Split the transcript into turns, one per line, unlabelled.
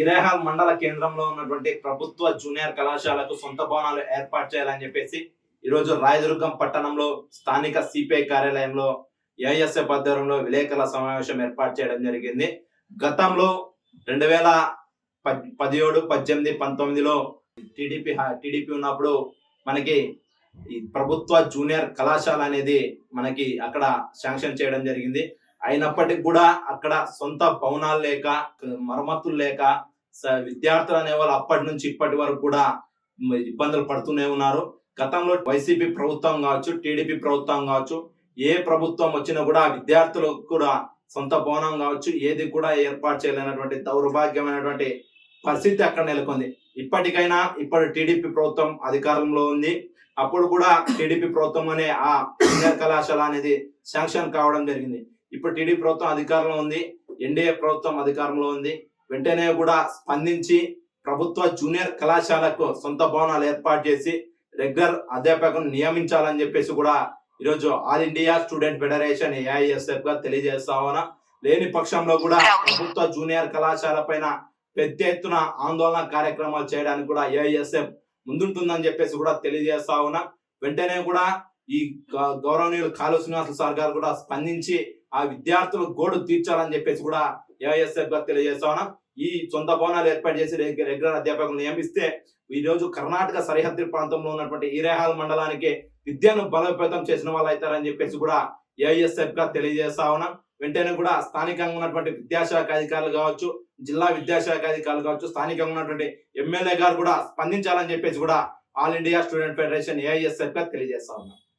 ఇరేహాల్ మండల కేంద్రంలో ఉన్నటువంటి ప్రభుత్వ జూనియర్ కళాశాలకు సొంత భవనాలు ఏర్పాటు చేయాలని చెప్పేసి ఈరోజు రాయదుర్గం పట్టణంలో స్థానిక సిపిఐ కార్యాలయంలో ఏఐఎస్ఎఫ్ ఆధ్వర్యంలో విలేకరుల సమావేశం ఏర్పాటు చేయడం జరిగింది. గతంలో 2017, 18, 19లో టీడీపీ ఉన్నప్పుడు మనకి ఈ ప్రభుత్వ జూనియర్ కళాశాల అనేది మనకి అక్కడ శాంక్షన్ చేయడం జరిగింది. అయినప్పటికీ కూడా అక్కడ సొంత భవనాలు లేక, మరమ్మతులు లేక విద్యార్థులు అనే వాళ్ళు అప్పటి నుంచి ఇప్పటి వరకు కూడా ఇబ్బందులు పడుతూనే ఉన్నారు. గతంలో వైసీపీ ప్రభుత్వం కావచ్చు, టీడీపీ ప్రభుత్వం కావచ్చు, ఏ ప్రభుత్వం వచ్చినా కూడా విద్యార్థులకు కూడా సొంత భవనం కావచ్చు ఏది కూడా ఏర్పాటు చేయలేనటువంటి దౌర్భాగ్యమైనటువంటి పరిస్థితి అక్కడ నెలకొంది. ఇప్పటికైనా ఇప్పుడు టీడీపీ ప్రభుత్వం అధికారంలో ఉంది. అప్పుడు కూడా టీడీపీ ప్రభుత్వంలోనే ఆ జూనియర్ కళాశాల అనేది శాంక్షన్ కావడం జరిగింది. ఇప్పుడు టీడీపీ ప్రభుత్వం అధికారంలో ఉంది, ఎన్డీఏ ప్రభుత్వం అధికారంలో ఉంది. వెంటనే కూడా స్పందించి ప్రభుత్వ జూనియర్ కళాశాలకు సొంత భవనాలు ఏర్పాటు చేసి రెగ్యులర్ అధ్యాపకులను నియమించాలని చెప్పేసి కూడా ఈరోజు all India student federation AISF గా తెలియజేస్తా ఉన్నా. లేని పక్షంలో కూడా ప్రభుత్వ జూనియర్ కళాశాల పైన పెద్ద ఎత్తున ఆందోళన కార్యక్రమాలు చేయడానికి కూడా ఏఐఎస్ఎఫ్ ముందుంటుందని చెప్పేసి కూడా తెలియజేస్తా ఉన్నా. వెంటనే కూడా ఈ గౌరవనీయులు కాళూ శ్రీనివాసులు సార్ గారు కూడా స్పందించి ఆ విద్యార్థులు గోడు తీర్చాలని చెప్పేసి కూడా ఏఐఎస్ఎఫ్ గా తెలియజేస్తా ఉన్నా. ఈ సొంత భవనాలు ఏర్పాటు చేసి రెగ్యులర్ అధ్యాపకులు నియమిస్తే ఈ రోజు కర్ణాటక సరిహద్దు ప్రాంతంలో ఉన్నటువంటి ఇరేహాల్ మండలానికి విద్యను బలోపేతం చేసిన వాళ్ళు అవుతారని చెప్పేసి కూడా ఏఐఎస్ఎఫ్ గా తెలియజేస్తా ఉన్నాం. వెంటనే కూడా స్థానికంగా ఉన్నటువంటి విద్యాశాఖ అధికారులు కావచ్చు, జిల్లా విద్యాశాఖ అధికారులు కావచ్చు, స్థానికంగా ఉన్నటువంటి ఎమ్మెల్యే గారు కూడా స్పందించాలని చెప్పేసి కూడా all India student federation AISF గా తెలియజేస్తా ఉన్నాం.